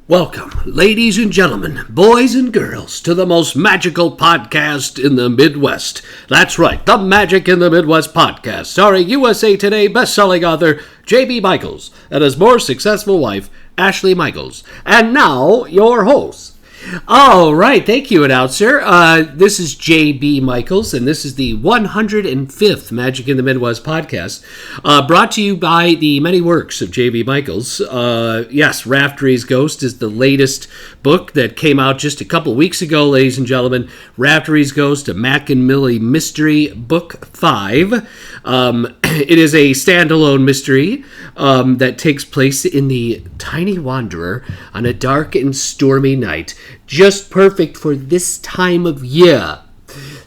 Welcome, ladies and gentlemen, boys and girls, to the most magical podcast in the Midwest. That's right, the Magic in the Midwest podcast, starring USA Today best-selling author J.B. Michaels and his more successful wife, Ashley Michaels. And now, your host. All right, thank you, announcer. This is J.B. Michaels, and this is the 105th Magic in the Midwest podcast, brought to you by the many works of J.B. Michaels. Yes, Raftery's Ghost is the latest book that came out just a couple weeks ago, ladies and gentlemen. Raftery's Ghost, a Mac and Millie mystery, book 5. It is a standalone mystery that takes place in the Tiny Wanderer on a dark and stormy night. Just perfect for this time of year.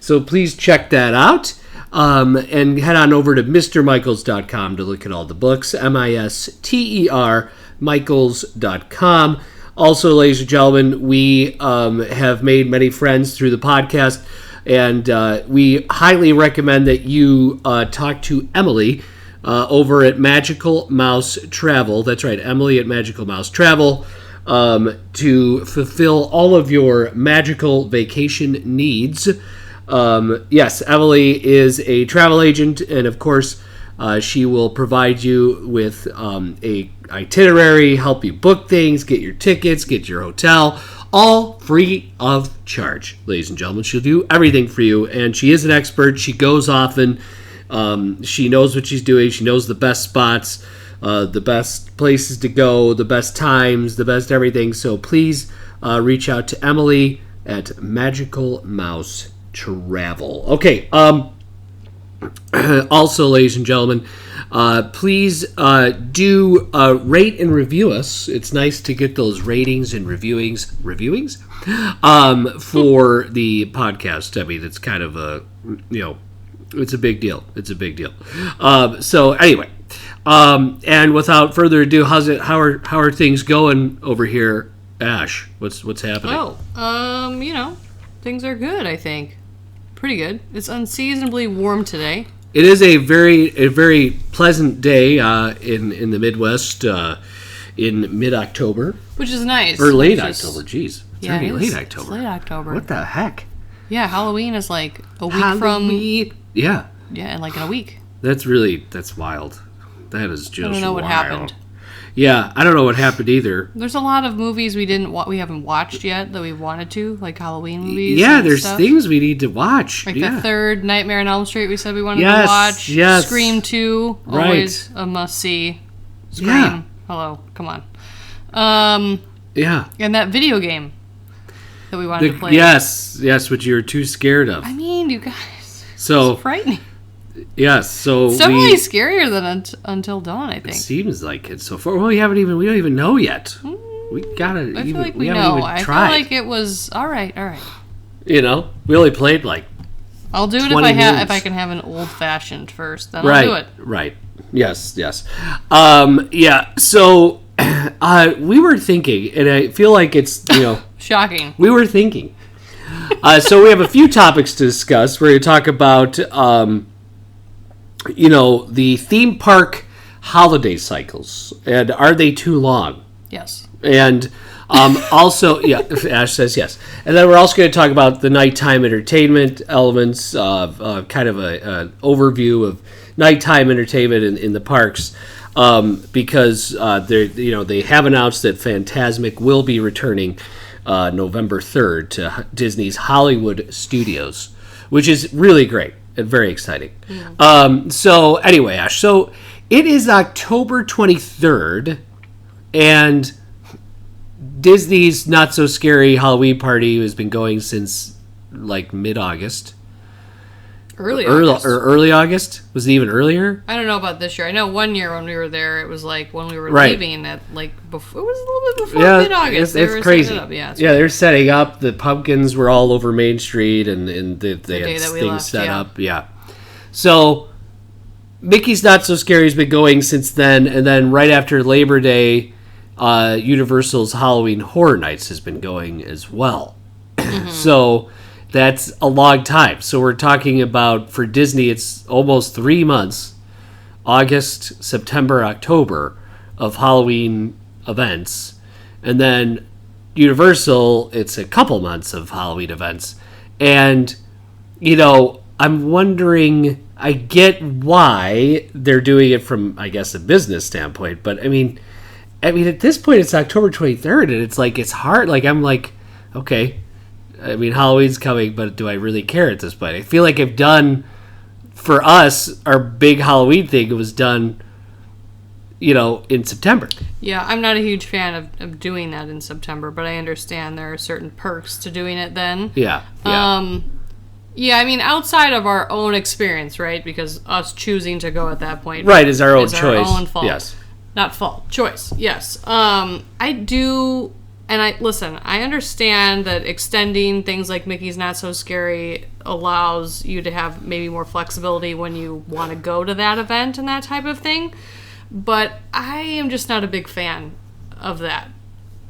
So please check that out. And head on over to MrMichaels.com to look at all the books. MISTER Michaels.com. Also, ladies and gentlemen, we have made many friends through the podcast. And we highly recommend that you talk to Emily over at Magical Mouse Travel. That's right, Emily at Magical Mouse Travel. To fulfill all of your magical vacation needs. Yes, Emily is a travel agent, and of course, she will provide you with a itinerary, help you book things, get your tickets, get your hotel, all free of charge, ladies and gentlemen. She'll do everything for you, and she is an expert. She goes often. She knows what she's doing. She knows the best spots. The best places to go, the best times, the best everything. So please reach out to Emily at Magical Mouse Travel. Okay. Also, ladies and gentlemen, please do rate and review us. It's nice to get those ratings and reviewings for the podcast. I mean, it's kind of a, it's a big deal. It's a big deal. So anyway. And without further ado, how are things going over here, Ash? What's happening? Things are good, I think. Pretty good. It's unseasonably warm today. It is a very pleasant day in the Midwest in mid-October, which is nice. Or late October. Jeez, it's already late October. It's late October. What the heck? Yeah, Halloween is like a week from. Yeah. Yeah, like in a week. That's wild. That is just I don't know what happened. Yeah, I don't know what happened either. There's a lot of movies we haven't watched yet that we wanted to, like Halloween movies. Yeah, there's things we need to watch. Like the third Nightmare on Elm Street we said we wanted to watch. Yes. Scream 2, always a must-see. Scream. Yeah. Hello, come on. Yeah. And that video game that we wanted to play. Yes, which you were too scared of. I mean, you guys, so it's frightening. Yes, so it's definitely scarier than Until Dawn, I think. It seems like it so far. Well, we don't even know yet. We gotta. I feel like we know. Even I tried. feel like it was all right. We only played like. I'll do it if I can have an old fashioned first. Then I'll do it. Right. Yes. Yeah. So we were thinking, and I feel like it's shocking. We were thinking. So we have a few topics to discuss. We're going to talk about. The theme park holiday cycles, and are they too long? Yes. And also, Ash says yes. And then we're also going to talk about the nighttime entertainment elements of kind of an overview of nighttime entertainment in the parks, because they have announced that Fantasmic will be returning November 3rd to Disney's Hollywood Studios, which is really great. Very exciting. So anyway, Ash, so it is October 23rd, and Disney's Not So Scary Halloween Party has been going since like mid-August. Early August? Was it even earlier? I don't know about this year. I know one year when we were there, it was like when we were leaving at like before. It was a little bit before mid-August. It's crazy. They're setting up. The pumpkins were all over Main Street, and they had things set up. Yeah. So Mickey's Not So Scary has been going since then, and then right after Labor Day, Universal's Halloween Horror Nights has been going as well. Mm-hmm. So that's a long time. So we're talking about, for Disney, it's almost 3 months, August, September, October, of Halloween events. And then Universal, it's a couple months of Halloween events. And, I'm wondering, I get why they're doing it from, I guess, a business standpoint. But, I mean, at this point, it's October 23rd, and it's like, it's hard. Like, I'm like, okay, I mean, Halloween's coming, but do I really care at this point? I feel like I've done, for us, our big Halloween thing, it was done, in September. Yeah, I'm not a huge fan of doing that in September, but I understand there are certain perks to doing it then. Yeah. Yeah, I mean, outside of our own experience, right? Because us choosing to go at that point, right, is our own choice. Our own fault. Yes. Not fault, choice. Yes. I do, and I understand that extending things like Mickey's Not So Scary allows you to have maybe more flexibility when you want to go to that event and that type of thing. But I am just not a big fan of that.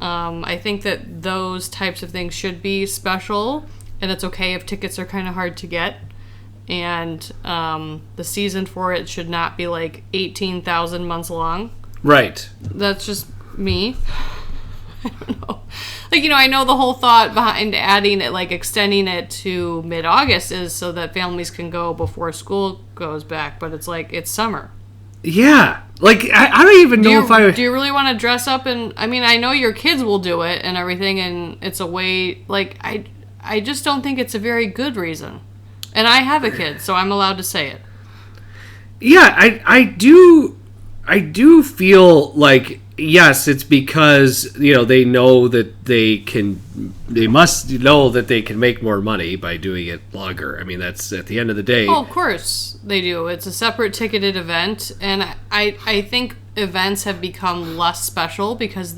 I think that those types of things should be special, and it's okay if tickets are kind of hard to get. And the season for it should not be like 18,000 months long. Right. That's just me. I don't know. Like, I know the whole thought behind adding it, like extending it to mid-August is so that families can go before school goes back, but it's like, it's summer. Yeah. Like, I don't even know if I... Do you really want to dress up and... I mean, I know your kids will do it and everything, and it's a way... Like, I just don't think it's a very good reason. And I have a kid, so I'm allowed to say it. Yeah, I do feel like, yes, it's because, they know that they must know that they can make more money by doing it longer. I mean, that's at the end of the day. Oh, of course they do. It's a separate ticketed event, and I think events have become less special because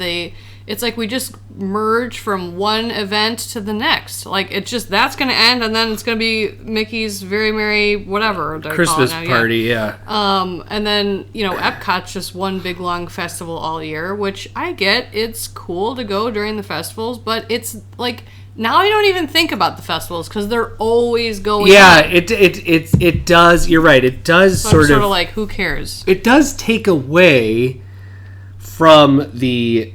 it's like we just merge from one event to the next. Like, it's just, that's going to end, and then it's going to be Mickey's Very Merry whatever. Christmas party, yeah. And then, Epcot's just one big long festival all year, which I get. It's cool to go during the festivals, but it's like, now I don't even think about the festivals because they're always going on. It does, you're right, it does so sort of like, who cares? It does take away from the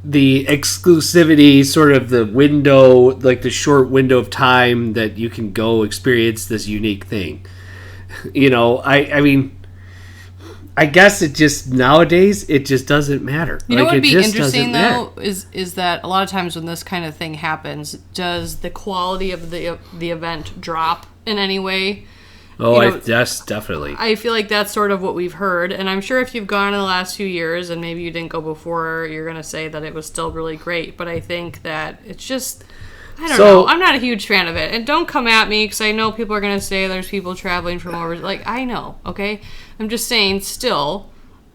exclusivity, sort of the window, like the short window of time that you can go experience this unique thing. I mean, I guess it just, nowadays, it just doesn't matter. You know what would be interesting, though, is that a lot of times when this kind of thing happens, does the quality of the event drop in any way? Oh, yes, definitely. I feel like that's sort of what we've heard, and I'm sure if you've gone in the last few years, and maybe you didn't go before, you're going to say that it was still really great, but I think that it's just, I don't know, I'm not a huge fan of it, and don't come at me, because I know people are going to say there's people traveling from over, like, I know, okay? I'm just saying, still,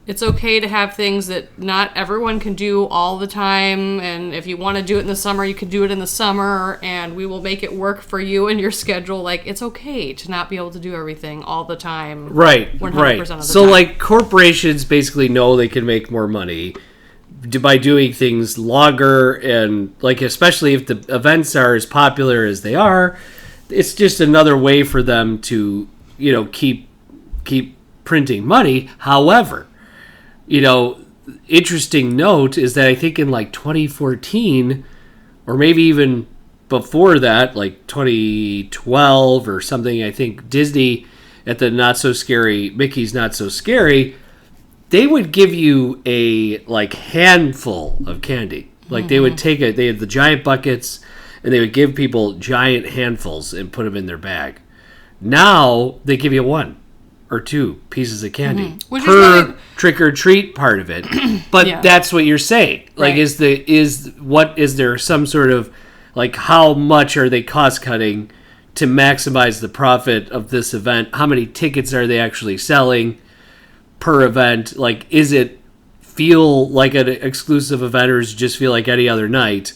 it's okay to have things that not everyone can do all the time, and if you want to do it in the summer, you can do it in the summer, and we will make it work for you and your schedule. Like, it's okay to not be able to do everything all the time. Right, 100% right. Of the so, time. like, corporations basically know they can make more money by doing things longer, and, like, especially if the events are as popular as they are, it's just another way for them to, keep printing money. However, interesting note is that I think in like 2014, or maybe even before that, like 2012 or something, I think Disney at the Mickey's Not So Scary, they would give you a like handful of candy. Like they would they had the giant buckets, and they would give people giant handfuls and put them in their bag. Now they give you one or two pieces of candy per trick or treat part of it. But that's what you're saying. Like, right. Is there some sort of, like, how much are they cost cutting to maximize the profit of this event? How many tickets are they actually selling per event? Like, is it feel like an exclusive event, or does it just feel like any other night?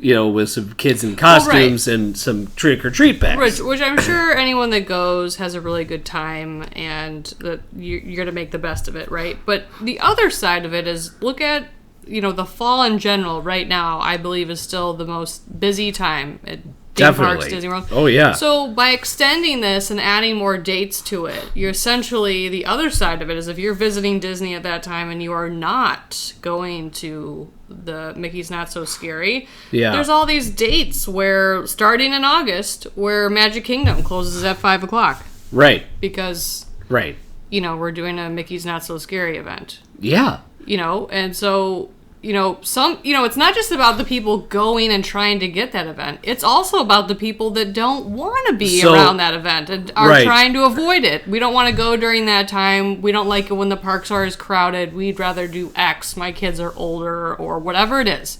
With some kids in costumes and some trick-or-treat bags. Which I'm sure anyone that goes has a really good time, and that you're going to make the best of it, right? But the other side of it is, look at, the fall in general right now, I believe is still the most busy time at theme parks, Definitely. Disney World. Oh, yeah. So by extending this and adding more dates to it, you're essentially, the other side of it is if you're visiting Disney at that time and you are not going to the Mickey's Not So Scary, there's all these dates where, starting in August, where Magic Kingdom closes at 5 o'clock. Right. Because, Right. we're doing a Mickey's Not So Scary event. Yeah. And so, it's not just about the people going and trying to get that event. It's also about the people that don't want to be around that event and are trying to avoid it. We don't want to go during that time. We don't like it when the parks are as crowded. We'd rather do X. My kids are older or whatever it is.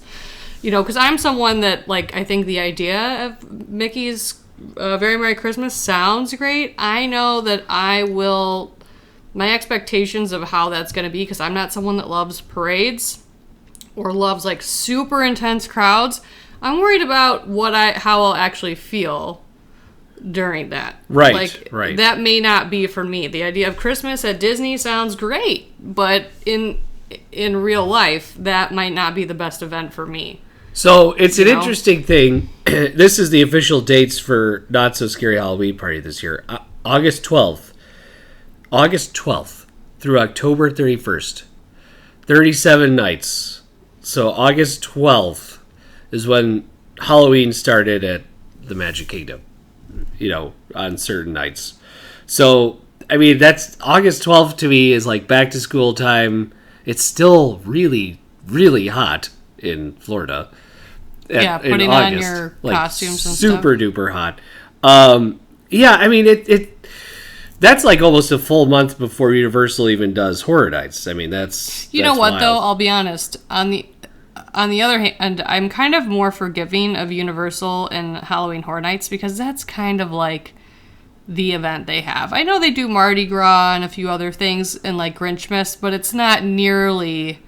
Because I'm someone that, I think the idea of Mickey's Very Merry Christmas sounds great. I know that my expectations of how that's going to be, because I'm not someone that loves parades or loves super intense crowds. I'm worried about how I'll actually feel during that. Right, right. That may not be for me. The idea of Christmas at Disney sounds great, but in real life, that might not be the best event for me. So it's an interesting thing. This is the official dates for Not So Scary Halloween Party this year. August 12th through October 31st. 37 nights. So August 12th is when Halloween started at the Magic Kingdom, on certain nights. So, that's August 12th to me is back to school time. It's still really, really hot in Florida. Putting on your costumes and stuff. Super duper hot. That's almost a full month before Universal even does Horror Nights. That's You know what, wild. though? I'll be honest. On the other hand, I'm kind of more forgiving of Universal and Halloween Horror Nights because that's kind of the event they have. I know they do Mardi Gras and a few other things and Grinchmas, but it's not nearly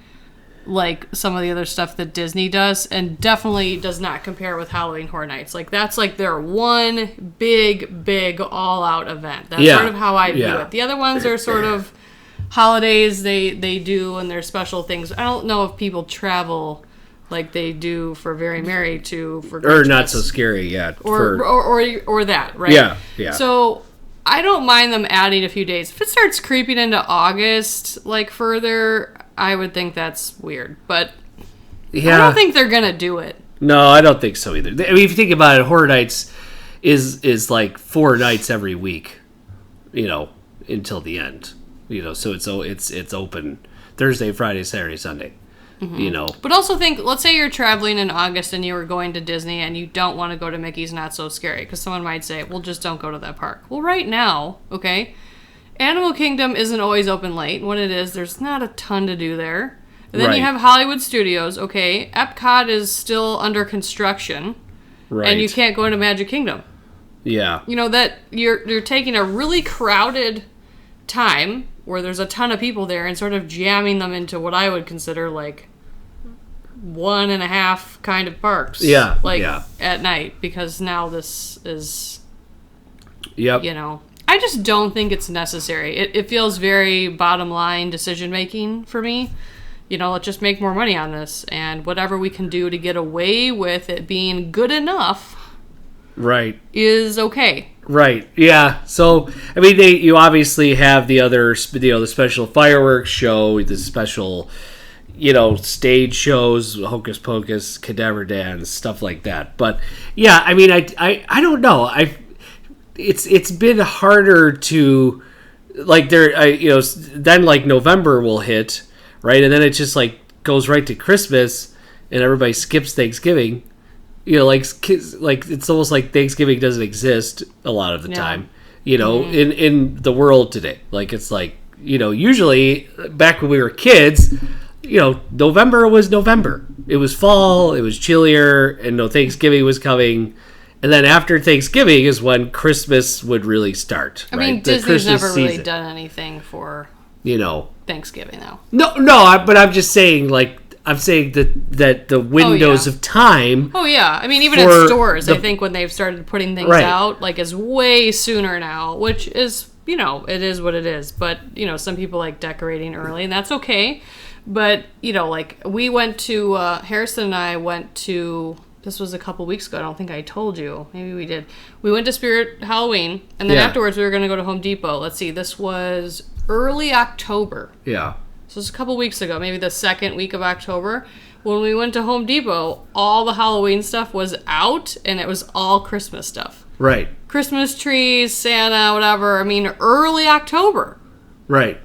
some of the other stuff that Disney does, and definitely does not compare with Halloween Horror Nights. That's their one big all-out event. That's sort of how I view it. The other ones are sort of holidays they do, and their special things. I don't know if people travel like they do for Very Merry for or Not So Scary yet, or that, right? Yeah. So I don't mind them adding a few days. If it starts creeping into August, further, I would think that's weird. But I don't think they're gonna do it. No, I don't think so either. If you think about it, Horror Nights is 4 nights every week, until the end. So it's open Thursday, Friday, Saturday, Sunday. Mm-hmm. But also let's say you're traveling in August and you were going to Disney and you don't want to go to Mickey's Not So Scary, because someone might say, well, just don't go to that park. Well, right now, okay, Animal Kingdom isn't always open late. When it is, there's not a ton to do there. And then you have Hollywood Studios, okay. Epcot is still under construction. Right. And you can't go into Magic Kingdom. Yeah. That you're taking a really crowded time where there's a ton of people there and sort of jamming them into what I would consider 1.5 kind of parks. Yeah. At night, because now this is, yep. I just don't think it's necessary. It feels very bottom line decision making for me. Let's just make more money on this, and whatever we can do to get away with it being good enough, right, is okay. Right. Yeah. So you obviously have the other, the special fireworks show, the special, stage shows, Hocus Pocus, Cadaver Dance, stuff like that. But yeah, I don't know. It's been harder to then November will hit, right, and then it just goes right to Christmas, and everybody skips Thanksgiving. It's almost like Thanksgiving doesn't exist a lot of the time. In the world today, usually back when we were kids, November was November. It was fall. It was chillier, and Thanksgiving was coming. And then after Thanksgiving is when Christmas would really start. Disney's never really done anything for Thanksgiving, though. No, but I'm just saying, that the windows of time. Oh yeah, even at stores, I think when they've started putting things out, is way sooner now, which is it is what it is. But some people like decorating early, and that's okay. But we went to Harrison and I went to this was a couple weeks ago. I don't think I told you. Maybe we did. We went to Spirit Halloween, and then afterwards we were going to go to Home Depot. Let's see, this was early October. Yeah. So it was a couple weeks ago, maybe the second week of October. When we went to Home Depot, all the Halloween stuff was out, and it was all Christmas stuff. Right. Christmas trees, Santa, whatever. I mean, early October. Right.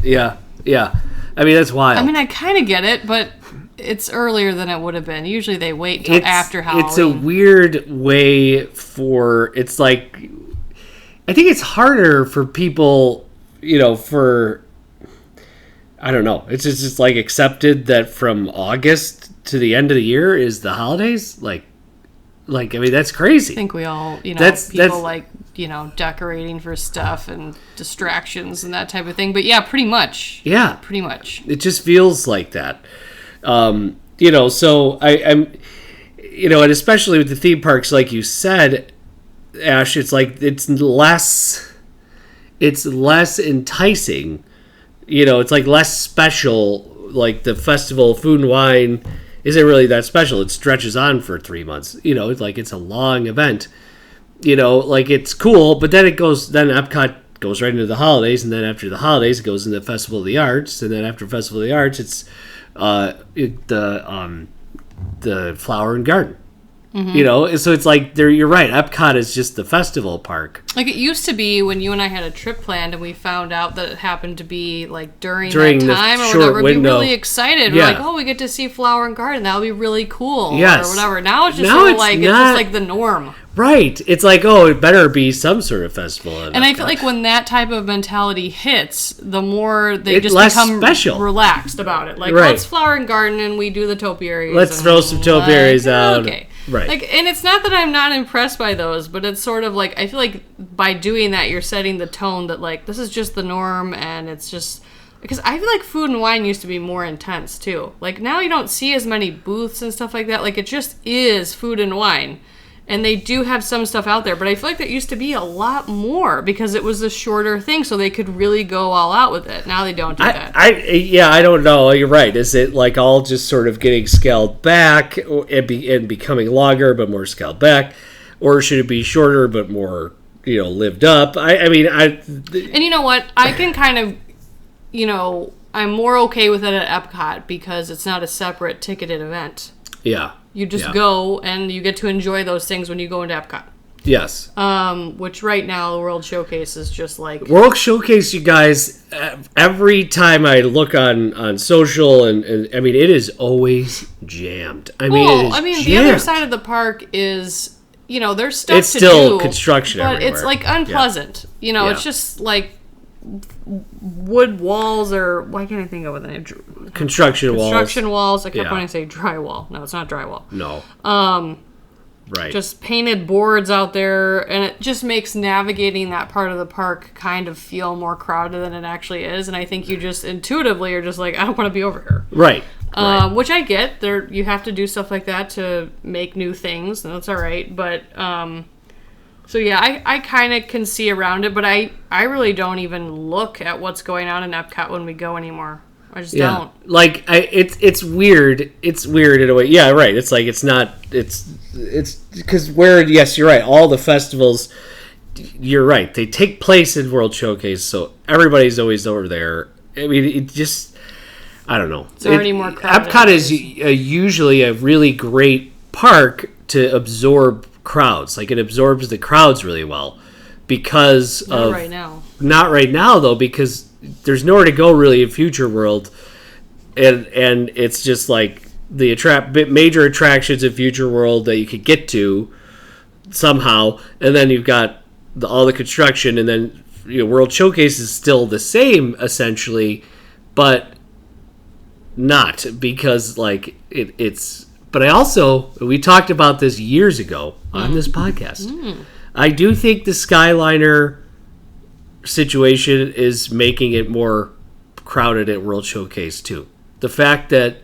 Yeah. I mean, that's wild. I mean, I kind of get it, but it's earlier than it would have been. Usually they wait till after Halloween. It's a weird way for, it's like, I think it's harder for people, for, I don't know. It's just like accepted that from August to the end of the year is the holidays. Like, I mean, that's crazy. I think we all, that's like, decorating for stuff and distractions and that type of thing. But yeah, pretty much. Yeah. Pretty much. It just feels like that. So I'm, and especially with the theme parks, like you said, Ash, it's like it's less enticing. It's like less special. Like the festival, Food and Wine isn't really that special. It stretches on for 3 months. It's like it's a long event. Like it's cool, but then Epcot goes right into the holidays, and then after the holidays, it goes into the Festival of the Arts, and then after Festival of the Arts, it's the Flower and Garden. Mm-hmm. So it's like you're right. Epcot is just the festival park. Like it used to be when you and I had a trip planned and we found out that it happened to be like during that time or whatever. We'd be really excited. Yeah. We're like, oh, we get to see Flower and Garden. That'll be really cool. Yes. Or whatever. Now it's just sort of like it's just like the norm. Right. It's like, oh, it better be some sort of festival. And I feel like when that type of mentality hits, the more they just become relaxed about it. Like, let's Flower and Garden and we do the topiaries. Let's throw some topiaries out. Okay. Right. Like, and it's not that I'm not impressed by those, but it's sort of like, I feel like by doing that, you're setting the tone that, like, this is just the norm, and it's just... Because I feel like Food and Wine used to be more intense, too. Like, now you don't see as many booths and stuff like that. Like, it just is Food and Wine. And they do have some stuff out there, but I feel like that used to be a lot more because it was a shorter thing, so they could really go all out with it. Now they don't do that. I don't know. You're right. Is it like all just sort of getting scaled back and becoming longer but more scaled back, or should it be shorter but more lived up? And you know what? I can kind of, I'm more okay with it at Epcot because it's not a separate ticketed event. Yeah. You just go and you get to enjoy those things when you go into Epcot. Yes. Which right now the World Showcase is just like... World Showcase, you guys, every time I look on social, and I mean, it is always jammed. The other side of the park is, there's stuff it's to still do, construction but everywhere. It's like unpleasant. Yeah. It's just like wood walls, or why can't I think of what the name? Construction walls. I kept wanting to say drywall. No, it's not drywall. No. Right. Just painted boards out there, and it just makes navigating that part of the park kind of feel more crowded than it actually is. And I think you just intuitively are just like, I don't want to be over here. Right. Which I get. You have to do stuff like that to make new things, and that's all right. But so yeah, I kind of can see around it, but I really don't even look at what's going on in Epcot when we go anymore. I just don't. Like it's weird. It's weird in a way. Yeah, right. It's like it's not. It's because yes, you're right. All the festivals, you're right. They take place in World Showcase, so everybody's always over there. I mean, it just. I don't know. It's already more crowded. Epcot is usually a really great park to absorb crowds. Like it absorbs the crowds really well because not right now. Not right now though, because there's nowhere to go really in Future World, and it's just like the major attractions in Future World that you could get to somehow, and then you've got all the construction, and then World Showcase is still the same essentially, but not because like it's. But we talked about this years ago on this podcast. I do think the Skyliner situation is making it more crowded at World Showcase too. The fact that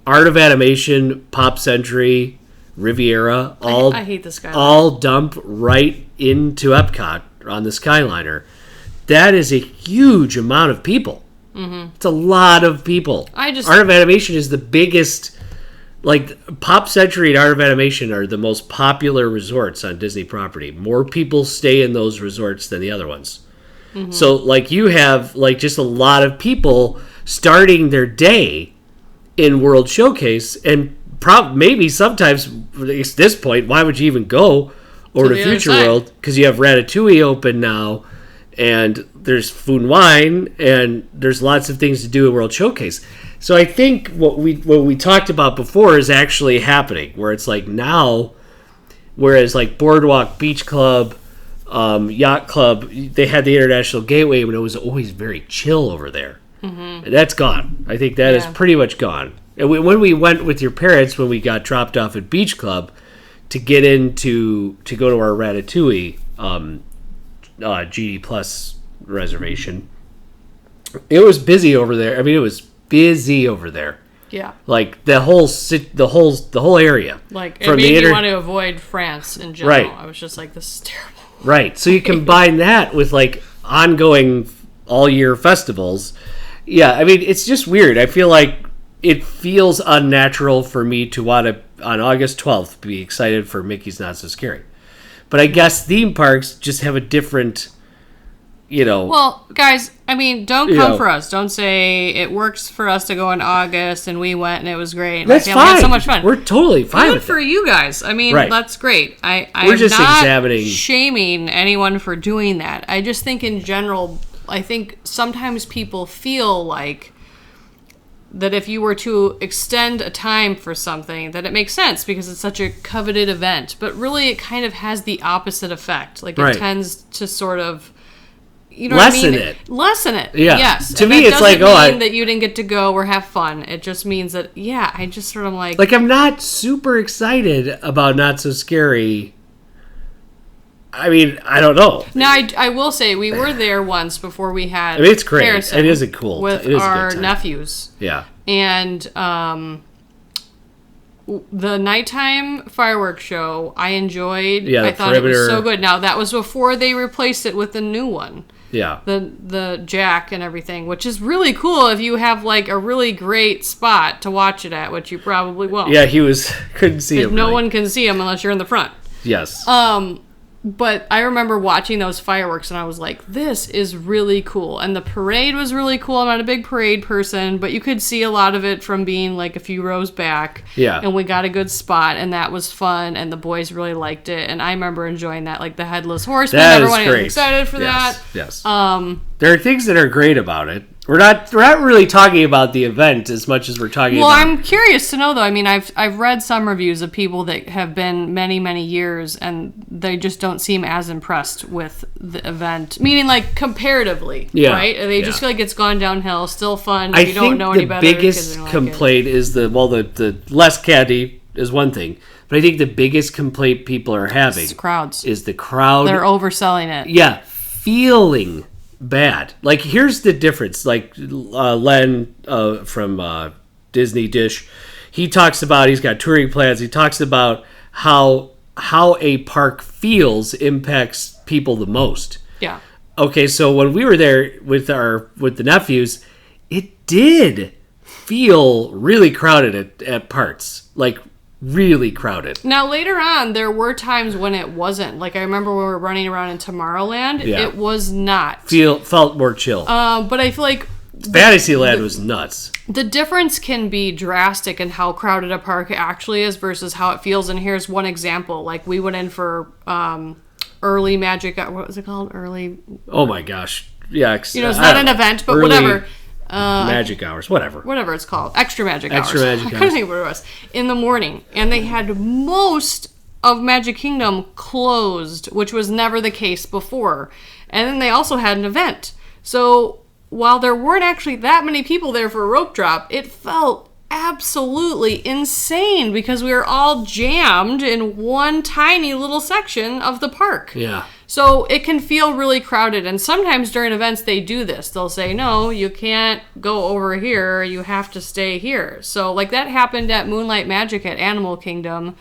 Art of Animation, Pop Century, Riviera I hate the Skyliner. All dump right into Epcot on the Skyliner. That is a huge amount of people. Mm-hmm. It's a lot of people. Art of Animation is the biggest like Pop Century and Art of Animation are the most popular resorts on Disney property. More people stay in those resorts than the other ones. So like you have like just a lot of people starting their day in World Showcase, and maybe sometimes at this point, why would you even go over to Future World? Because you have Ratatouille open now, and there's Food and Wine, and there's lots of things to do at World Showcase. So I think what we talked about before is actually happening, where it's like now, whereas like Boardwalk Beach Club, Yacht Club, they had the International Gateway, but it was always very chill over there. And that's gone. I think that is pretty much gone. And when we went with your parents, when we got dropped off at Beach Club to get to go to our Ratatouille GD Plus reservation, it was busy over there. I mean, it was busy over there. Yeah. Like the whole area. Like it made me want to avoid France in general. Right. I was just like, this is terrible. Right. So you combine that with like ongoing all year festivals. Yeah, I mean, it's just weird. I feel like it feels unnatural for me to want to, on August 12th, be excited for Mickey's Not So Scary. But I guess theme parks just have a different, Well, guys, I mean, don't come for us. Don't say it works for us to go in August and we went and it was great. And that's my family fine. had so much fun. We're totally fine Good with for it. you guys. I mean, Right. That's great. We're just not examining, shaming anyone for doing that. I just think in general, I think sometimes people feel like that if you were to extend a time for something, that it makes sense because it's such a coveted event. But really, it kind of has the opposite effect. Like, it tends to sort of, lessen it. Lessen it. Yeah. Yes. To and me, it's like, doesn't mean that you didn't get to go or have fun. It just means that, I just sort of like... Like, I'm not super excited about Not So Scary. I mean, I don't know. Now, I will say, we were there once before we had... I mean, it's great. Harrison It is a cool... with it is our a good time. nephews. Yeah. And the nighttime fireworks show, I enjoyed. Yeah, I thought it was so good. Now, that was before they replaced it with the new one. Yeah. The jack and everything, which is really cool if you have, like, a really great spot to watch it at, which you probably won't. Yeah, couldn't see him. No one can see him unless you're in the front. Yes. But I remember watching those fireworks and I was like, this is really cool. And the parade was really cool. I'm not a big parade person, but you could see a lot of it from being like a few rows back. Yeah. And we got a good spot and that was fun and the boys really liked it. And I remember enjoying that, like the Headless Horseman. That Everyone is great. was excited for that. Yes. There are things that are great about it. We're not really talking about the event as much as we're talking about... Well, I'm curious to know, though. I mean, I've read some reviews of people that have been many, many years, and they just don't seem as impressed with the event. Meaning, like, comparatively, right? They just feel like it's gone downhill, still fun. I you don't know any better. The biggest complaint is the less candy is one thing, but I think the biggest complaint people are having... It's crowds. Is the crowd... They're overselling it. Yeah, feeling... bad. Like, here's the difference. Like, Len from Disney Dish, he talks about, he's got touring plans, he talks about how a park feels impacts people the most. Yeah. Okay, so when we were there with the nephews, it did feel really crowded at parts. Like, really crowded. Now, later on, there were times when it wasn't. Like, I remember when we were running around in Tomorrowland, it was not. Felt more chill. But I feel like... Fantasyland was nuts. The difference can be drastic in how crowded a park actually is versus how it feels. And here's one example. Like, we went in for early Magic... What was it called? Early... Oh, my gosh. Yeah. It's not an event, but whatever. Magic hours, whatever it's called, extra magic hours. I hours. couldn't think what it was. In the morning, and they had most of Magic Kingdom closed, which was never the case before. And then they also had an event. So while there weren't actually that many people there for a rope drop, it felt absolutely insane because we were all jammed in one tiny little section of the park. Yeah. So it can feel really crowded, and sometimes during events they do this. They'll say, no, you can't go over here, you have to stay here. So like that happened at Moonlight Magic at Animal Kingdom.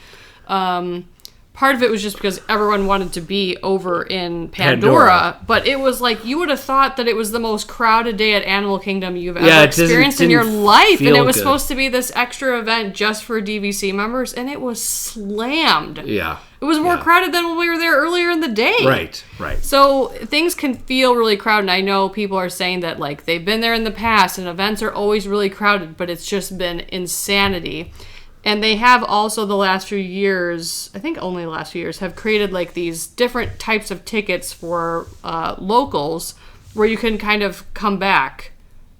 part of it was just because everyone wanted to be over in Pandora. But it was like, you would have thought that it was the most crowded day at Animal Kingdom you've ever experienced in your life. And it was supposed to be this extra event just for DVC members, and it was slammed. Yeah. It was more crowded than when we were there earlier in the day. Right. So things can feel really crowded. And I know people are saying that, like, they've been there in the past and events are always really crowded, but it's just been insanity. And they have also the last few years, I think only the last few years, have created like these different types of tickets for locals where you can kind of come back.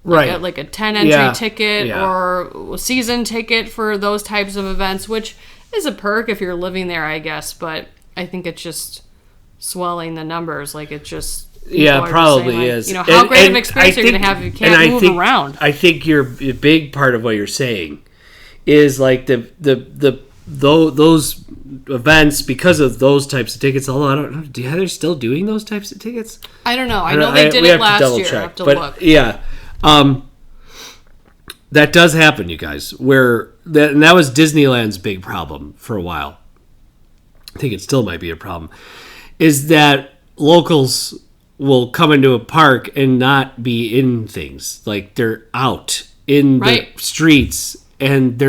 Right. Like a 10 entry ticket or a season ticket for those types of events, which is a perk if you're living there, I guess. But I think it's just swelling the numbers. Like, it just... probably saying, like, is. You know, how great of an experience you're going to have if you can't move around. I think a big part of what you're saying is like those events, because of those types of tickets. Although I don't know, are they still doing those types of tickets? I don't know. I know they did it last year. I have to look. Yeah, that does happen, you guys. And that was Disneyland's big problem for a while. I think it still might be a problem. Is that locals will come into a park and not be in things, like they're out in the streets. And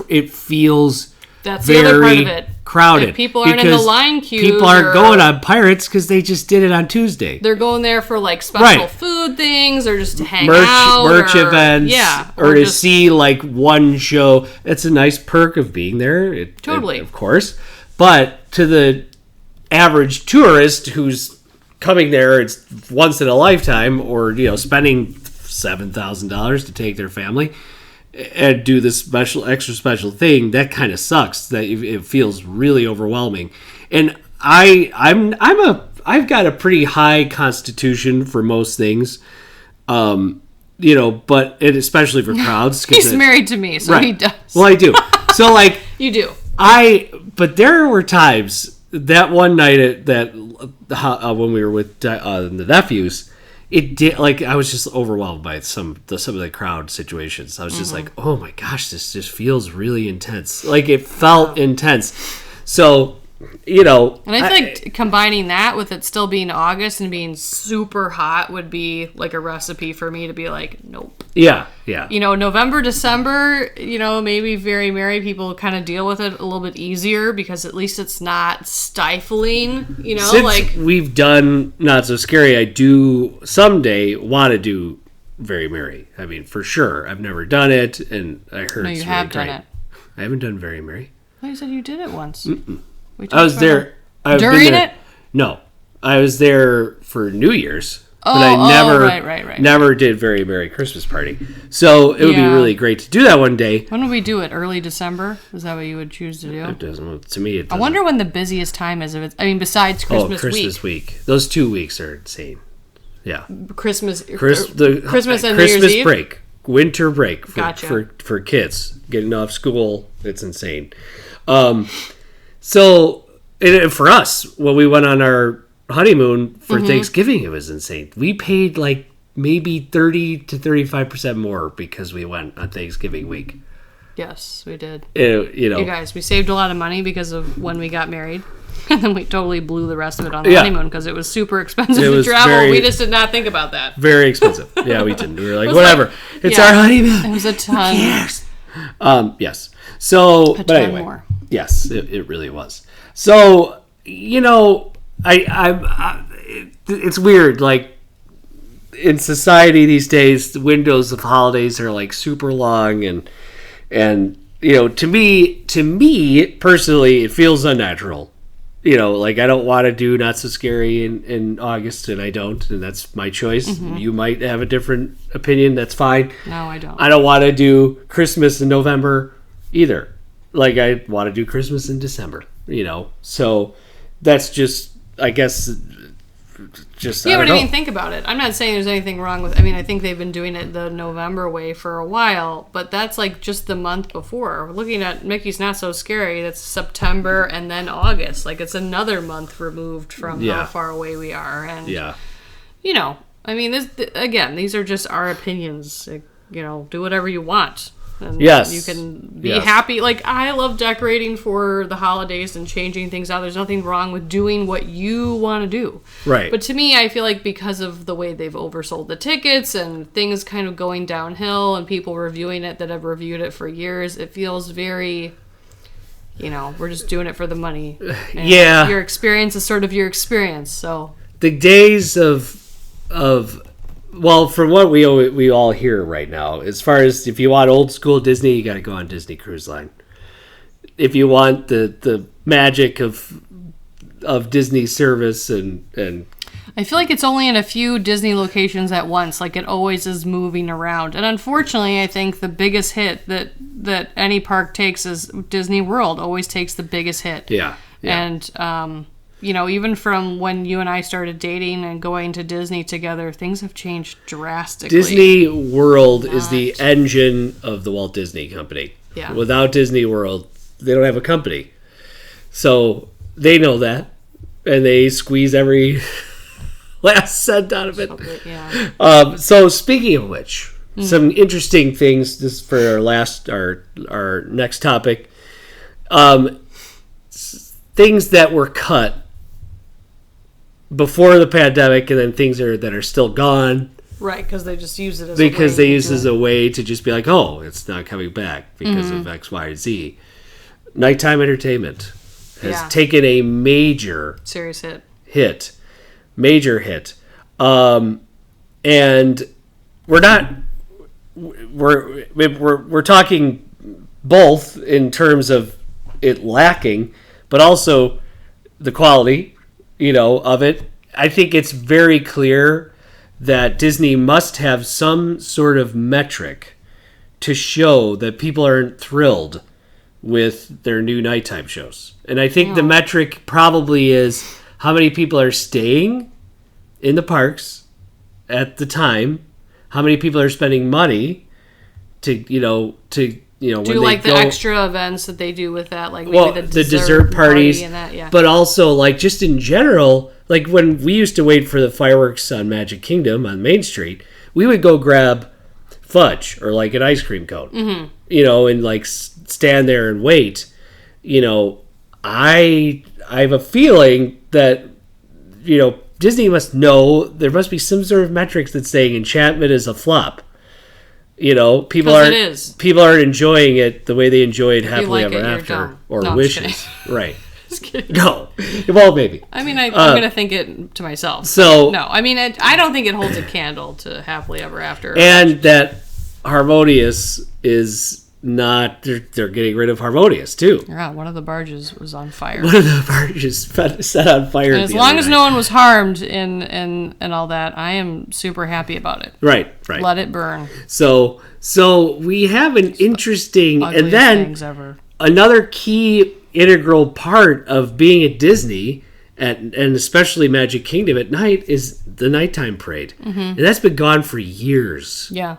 it feels That's the other part of it. Crowded. Like, people aren't in the line queues. People aren't going on Pirates because they just did it on Tuesday. They're going there for like special food things, or just to hang out, merch events, or to just see like one show. It's a nice perk of being there. Totally, of course. But to the average tourist who's coming there, it's once in a lifetime, or spending $7,000 to take their family and do this extra special thing, that kind of sucks. That it feels really overwhelming. And I've got a pretty high constitution for most things, but especially for crowds. He's married to me, so he does. Well, I do. So like you do. But there were times that one night when we were with the nephews. It did, like, I was just overwhelmed by some of the crowd situations. I was just like, oh my gosh, this just feels really intense. Like, it felt intense. So, And I think combining that with it still being August and being super hot would be like a recipe for me to be like, nope. Yeah. November, December, maybe Very Merry people kind of deal with it a little bit easier because at least it's not stifling, Since we've done Not So Scary, I do someday want to do Very Merry. I mean, for sure. I've never done it, and I heard it's really great. Done it. I haven't done Very Merry. Oh, you said you did it once. Mm-mm. I was there. During it? No. I was there for New Year's. But I never did Very Merry Christmas Party. So it would be really great to do that one day. When would we do it? Early December? Is that what you would choose to do? It doesn't. To me, it doesn't. I wonder when the busiest time is. Besides Christmas week. Christmas week. Those 2 weeks are insane. Yeah. Christmas and Christmas New Year's Eve? break. Winter break for kids. Getting off school. It's insane. So, and for us, when we went on our honeymoon for Thanksgiving, it was insane. We paid like maybe 30 to 35% more because we went on Thanksgiving week. Yes, we did. You guys, we saved a lot of money because of when we got married. And then we totally blew the rest of it on the honeymoon because it was super expensive to travel. We just did not think about that. Very expensive. Yeah, we didn't. We were like, whatever. It's our honeymoon. It was a ton. Yes. Yes. So, but anyway. More. Yes, it really was. So, it's weird. Like, in society these days, the windows of holidays are like super long, and to me personally, it feels unnatural. Like, I don't want to do Not So Scary in August, and I don't, and that's my choice. Mm-hmm. You might have a different opinion. That's fine. No, I don't. I don't want to do Christmas in November either. Like, I want to do Christmas in December, So that's just, I guess, think about it. I'm not saying there's anything wrong with, I think they've been doing it the November way for a while, but that's like just the month before. We're looking at Mickey's Not So Scary. That's September and then August. Like, it's another month removed from how far away we are. And, this, again, these are just our opinions. Do whatever you want. And Yes. you can be Yes. happy. Like, I love decorating for the holidays and changing things out. There's nothing wrong with doing what you want to do. Right. But to me, I feel like because of the way they've oversold the tickets and things kind of going downhill and people reviewing it that have reviewed it for years, it feels very, we're just doing it for the money. And Yeah. your experience is sort of your experience, so... The days of well, from what we all hear right now, as far as if you want old school Disney, you got to go on Disney Cruise Line. If you want the magic of Disney service and I feel like it's only in a few Disney locations at once. Like, it always is moving around. And unfortunately, I think the biggest hit that any park takes is Disney World always takes the biggest hit. yeah. And, even from when you and I started dating and going to Disney together, things have changed drastically. Disney World is the engine of the Walt Disney Company. Yeah. Without Disney World, they don't have a company. So they know that, and they squeeze every last cent out of it. Yeah. So speaking of which, some interesting things just for our next topic. Things that were cut before the pandemic, and then things that are still gone Right, because they just use it as because a way they use it as a way to just be like, oh, it's not coming back because of X, Y, Z. Nighttime entertainment has taken a major serious hit. Major hit. And we're talking both in terms of it lacking, but also the quality, of it. I think it's very clear that Disney must have some sort of metric to show that people aren't thrilled with their new nighttime shows. And I think the metric probably is how many people are staying in the parks at the time, how many people are spending money to do when like they the go, extra events that they do with that, like maybe the dessert parties, and that, but also like just in general, like when we used to wait for the fireworks on Magic Kingdom on Main Street, we would go grab fudge or like an ice cream cone, and like stand there and wait. I have a feeling that Disney must know there must be some sort of metrics that's saying Enchantment is a flop. People aren't enjoying it the way they enjoyed Happily like Ever it, you're After dumb. or No, I'm just Wishes. Right. Just kidding. No. Well, maybe. I mean, I'm going to think it to myself. So no, I mean, I don't think it holds a candle to Happily Ever After. And that Harmonious is not. They're getting rid of Harmonious too. Yeah, one of the barges was on fire. One of the barges set on fire. And as long as no one was harmed and all that, I am super happy about it. Right. Let it burn. So So we have an interesting, and then things ever. Another key integral part of being at Disney, and especially Magic Kingdom at night, is the nighttime parade. And that's been gone for years. Yeah.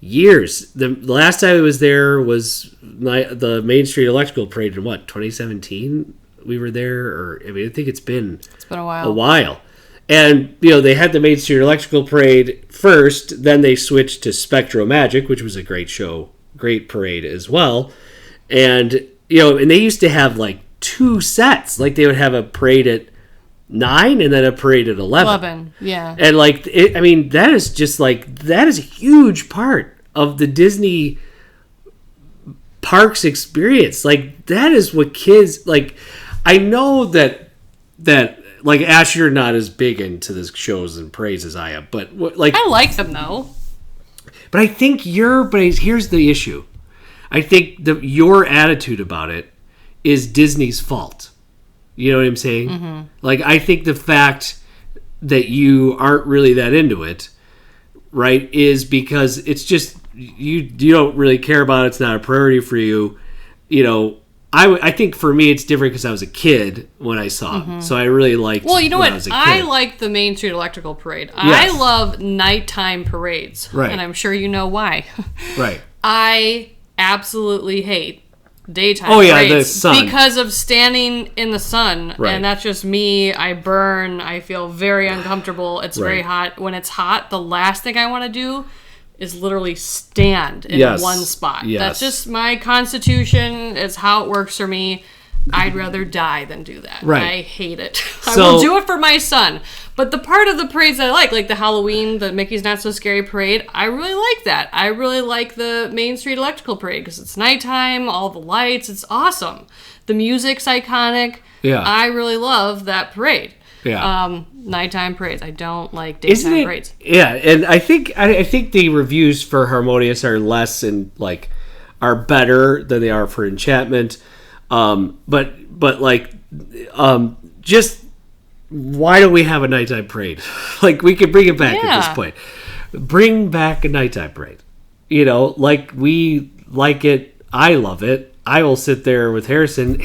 Years. The last time I was there was the Main Street Electrical Parade in 2017? We were there, I think it's been a while. A while. And, they had the Main Street Electrical Parade first, then they switched to Spectro Magic, which was a great show, great parade as well. And, and they used to have like 2 sets. Like they would have a parade at 9 and then a parade at 11. Yeah. And that is just that is a huge part of the Disney parks experience. Like that is what kids I know that Ash, you're not as big into the shows and parades as I am, but I like them though. But I think here's the issue. I think your attitude about it is Disney's fault. You know what I'm saying? Mm-hmm. I think the fact that you aren't really that into it, right, is because it's just you don't really care about it. It's not a priority for you. I think for me it's different because I was a kid when I saw it. So I really liked. Well, you know what? I like the Main Street Electrical Parade. Yes. I love nighttime parades, right? And I'm sure you know why. Right. I absolutely hate daytime parades the sun. Because of standing in the sun, right. And that's just me. I burn. I feel very uncomfortable. It's very hot. When it's hot, the last thing I want to do is literally stand in Yes. one spot. Yes. That's just my constitution. It's how it works for me. I'd rather die than do that. Right. I hate it. I So- will do it for my son. But the part of the parades that I like the Halloween, the Mickey's Not So Scary parade, I really like that. I really like the Main Street Electrical Parade because it's nighttime, all the lights, it's awesome. The music's iconic. Yeah. I really love that parade. Yeah. Nighttime parades. I don't like Isn't daytime it? parades. Yeah, and I think the reviews for Harmonious are less and like are better than they are for Enchantment. But like, just why don't we have a nighttime parade? Like we could bring it back at this Yeah. point. Bring back a nighttime parade. You know, like we like it. I love it. I will sit there with Harrison.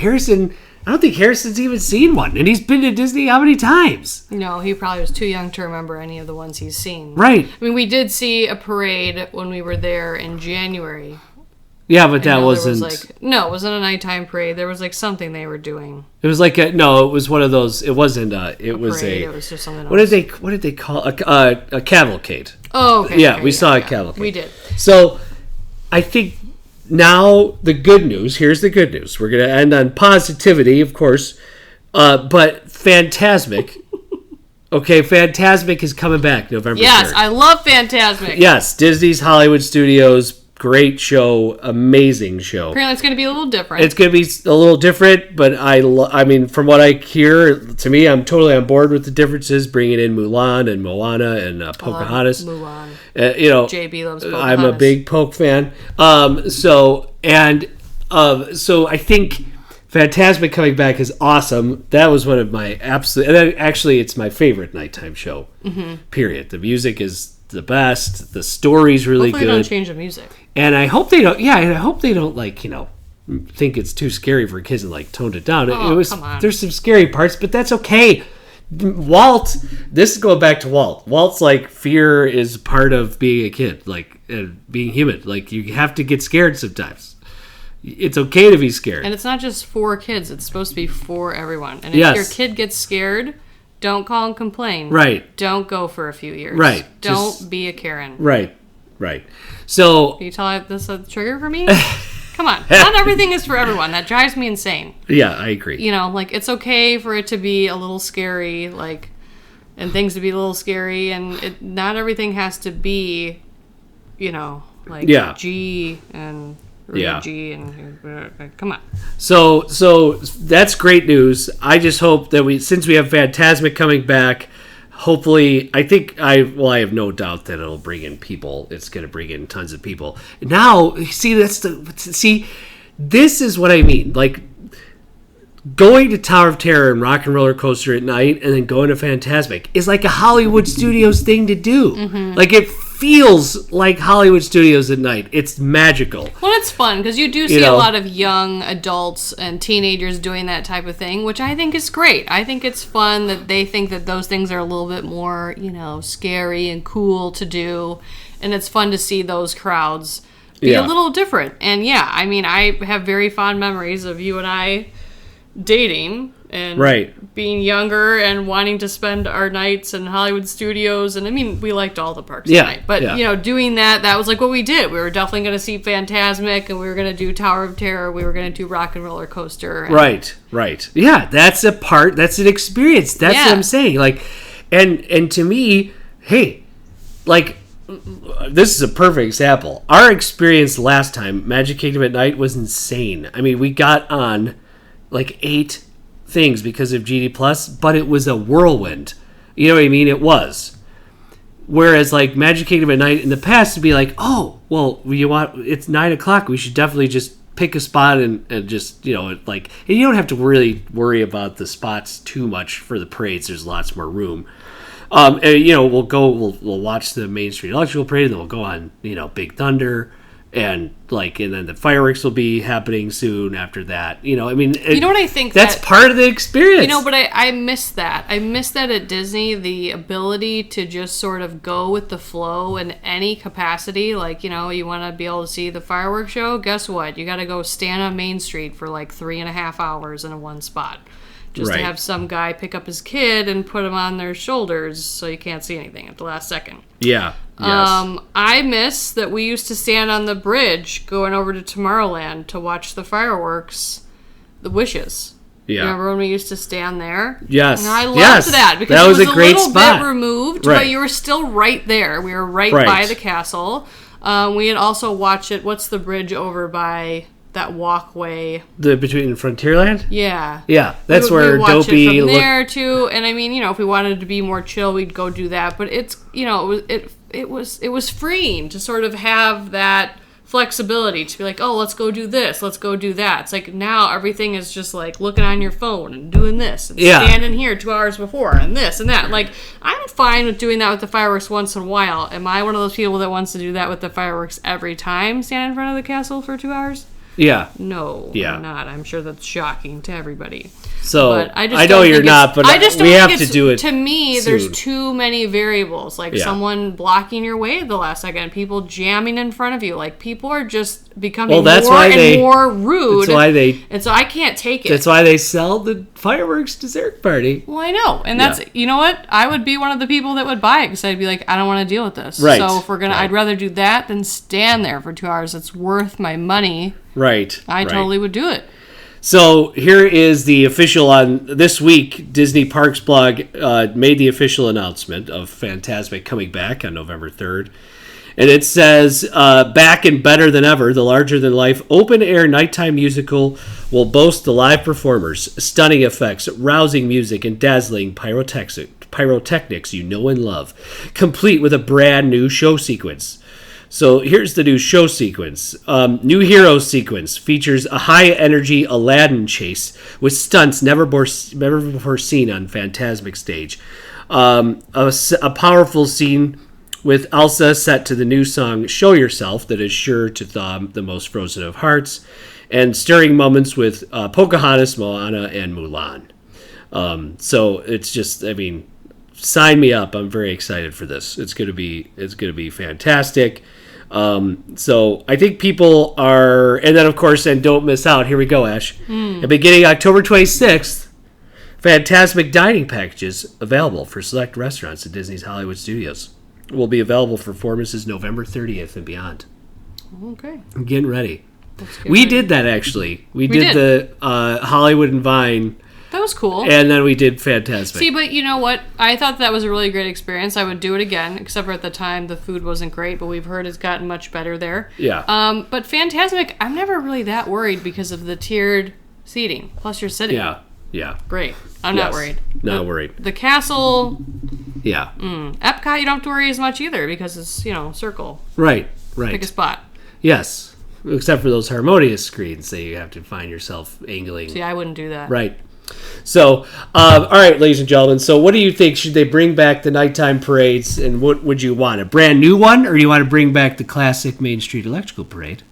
I don't think Harrison's even seen one, and he's been to Disney how many times? No, he probably was too young to remember any of the ones he's seen. Right. I mean, we did see a parade when we were there in January. Yeah, but that No, wasn't. There was no, it wasn't a nighttime parade. There was like something they were doing. It was like no. It was one of those. It wasn't. It was Parade. a. It was just something else. What did they call a cavalcade? Oh, okay. Yeah, okay, we saw a cavalcade. We did. So, I think now the good news. Here's the good news. We're going to end on positivity, of course, but Phantasmic. Okay, Phantasmic is coming back November 3rd. Yes, I love Phantasmic. Yes, Disney's Hollywood Studios. Great show, amazing show. Apparently, it's going to be a little different. It's going to be a little different, but I mean, from what I hear, to me, I'm totally on board with the differences, bringing in Mulan and Moana and Pocahontas. Mulan. You know, JB loves Pocahontas. I'm a big Poke fan. So I think Phantasmic coming back is awesome. That was one of my absolute, and then actually, it's my favorite nighttime show. Period. The music is the best. The story's really Hopefully, good. they don't change the music. And I hope they don't. Yeah, and I hope they don't like think it's too scary for kids and like toned it down. Oh, come on. There's some scary parts, but that's okay. Walt, this is going back to Walt. Walt's like fear is part of being a kid, like being human. Like you have to get scared sometimes. It's okay to be scared. And it's not just for kids. It's supposed to be for everyone. And if Yes. your kid gets scared, don't call and complain. Right. Don't go for a few years. Right. Don't Just- be a Karen. Right. So Can you tell this a trigger for me? Come on. Not everything is for everyone. That drives me insane. yeah, I agree. You know, like it's okay for it to be a little scary, like, and things to be a little scary, and not everything has to be, you know, like Yeah. G and Yeah. G and come on. So that's great news. I just hope that since we have Phantasmic coming back, hopefully, I have no doubt that it'll bring in people. It's going to bring in tons of people. Now, this is what I mean. Like going to Tower of Terror and Rock and Roller Coaster at night, and then going to Phantasmic is like a Hollywood Studios thing to do. Like it feels like Hollywood Studios at night. It's magical. Well, it's fun because you do see know. a lot of young adults and teenagers doing that type of thing, which I think is great. I think it's fun that they think that those things are a little bit more, you know, scary and cool to do. And it's fun to see those crowds be Yeah. a little different. And yeah, I mean, I have very fond memories of you and I dating and Right. being younger and wanting to spend our nights in Hollywood Studios. And I mean, we liked all the parks Yeah, at night. But, yeah. you know, doing that was like what we did. We were definitely going to see Phantasmic, and we were going to do Tower of Terror. We were going to do Rock and Roller Coaster. And Right. Yeah, that's an experience. That's what Yeah. I'm saying. Like, and to me, hey, like, this is a perfect example. Our experience last time, Magic Kingdom at night, was insane. I mean, we got on like 8 things because of GD Plus, but it was a whirlwind. You know what I mean? It was. Whereas like Magic Kingdom at night in the past would be like, oh, well, it's 9:00. We should definitely just pick a spot and just, you know, like, and you don't have to really worry about the spots too much for the parades. There's lots more room. And, you know, we'll watch the Main Street Electrical Parade, and then we'll go on, you know, Big Thunder, and then the fireworks will be happening soon after that. You know, I mean, You know what I think? that's part of the experience. You know, but I miss that. I miss that at Disney, the ability to just sort of go with the flow in any capacity. Like, you know, you want to be able to see the fireworks show? Guess what? You got to go stand on Main Street for like 3.5 hours in one spot. just Right. to have some guy pick up his kid and put him on their shoulders so you can't see anything at the last second. Yeah. Yes. I miss that we used to stand on the bridge going over to Tomorrowland to watch the fireworks, the Wishes. Yeah. Remember when we used to stand there? Yes. And I loved Yes. that because That it was was a a great little spot. bit removed, Right. but you were still right there. We were right Right. by the castle. We had also watched it. What's the bridge over by that walkway? Between Frontierland? Yeah. Yeah. That's we where would watch Dopey it from looked. there too. And I mean, if we wanted to be more chill, we'd go do that. But it's it was freeing to sort of have that flexibility to be like, oh, let's go do this, let's go do that. It's like now everything is just like looking on your phone and doing this and standing here 2 hours before and this and that. Like, I'm fine with doing that with the fireworks once in a while. Am I one of those people that wants to do that with the fireworks every time, stand in front of the castle for 2 hours? Yeah. No, Yeah. I'm not. I'm sure that's shocking to everybody. So But I know don't you're think not, but I just don't we think have it's- to do it. To me, soon. there's too many variables. Like Yeah. someone blocking your way at the last second, people jamming in front of you. Like people are just becoming Well, that's more why and more rude. And so I can't take it. That's why they sell the fireworks dessert party. Well, I know, and that's you know what? I would be one of the people that would buy it because I'd be like, I don't want to deal with this. Right. So if we're gonna, Right. I'd rather do that than stand there for 2 hours. It's worth my money. Right. I totally would do it. So here is the official on this week. Disney Parks blog made the official announcement of Fantasmic coming back on November 3rd. And it says, back and better than ever, the larger-than-life open-air nighttime musical will boast the live performers, stunning effects, rousing music, and dazzling pyrotechnics you know and love, complete with a brand new show sequence. So here's the new show sequence. New hero sequence features a high-energy Aladdin chase with stunts never before seen on Fantasmic stage. A powerful scene with Elsa set to the new song Show Yourself that is sure to thaw the most frozen of hearts, and stirring moments with Pocahontas, Moana, and Mulan. So it's just, I mean, sign me up. I'm very excited for this. It's gonna be fantastic. So I think people are, and then of course, and don't miss out. Here we go, Ash. And beginning October 26th, Fantasmic dining packages available for select restaurants at Disney's Hollywood Studios will be available for performances November 30th and beyond. Okay. I'm getting ready. Good We ready. did that actually. We did. did the Hollywood and Vine, That was cool. and then we did Fantasmic. See, but you know what? I thought that was a really great experience. I would do it again, except for at the time the food wasn't great, but we've heard it's gotten much better there. Yeah. But Fantasmic, I'm never really that worried because of the tiered seating. Plus, you're sitting. Yeah. Great. I'm not Yes. worried. Not worried. The castle, Yeah. Epcot, you don't have to worry as much either because it's, circle. Right. Pick a spot. Yes. Except for those harmonious screens that you have to find yourself angling. See, I wouldn't do that. Right. So, all right, ladies and gentlemen. So, what do you think? Should they bring back the nighttime parades? And what would you want? A brand new one, or do you want to bring back the classic Main Street Electrical Parade?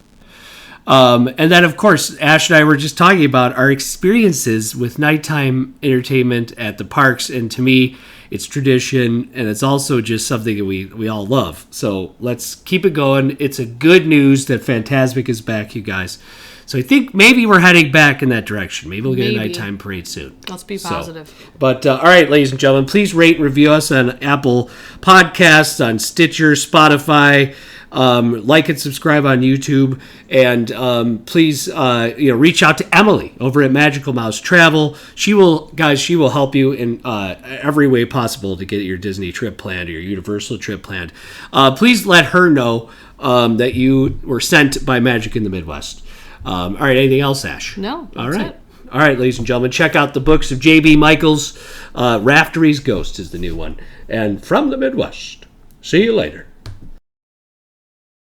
And then, of course, Ash and I were just talking about our experiences with nighttime entertainment at the parks. And to me, it's tradition, and it's also just something that we all love. So let's keep it going. It's a good news that Fantasmic is back, you guys. So I think maybe we're heading back in that direction. Maybe we'll get a Maybe. nighttime parade soon. Let's be positive. But all right, ladies and gentlemen, please rate and review us on Apple Podcasts, on Stitcher, Spotify. Like and subscribe on YouTube, and please, reach out to Emily over at Magical Mouse Travel. She will help you in every way possible to get your Disney trip planned or your Universal trip planned. Please let her know that you were sent by Magic in the Midwest. All right, anything else, Ash? No, that's All right. it. All right, ladies and gentlemen, check out the books of J.B. Michaels. Raftery's Ghost is the new one. And From the Midwest. See you later.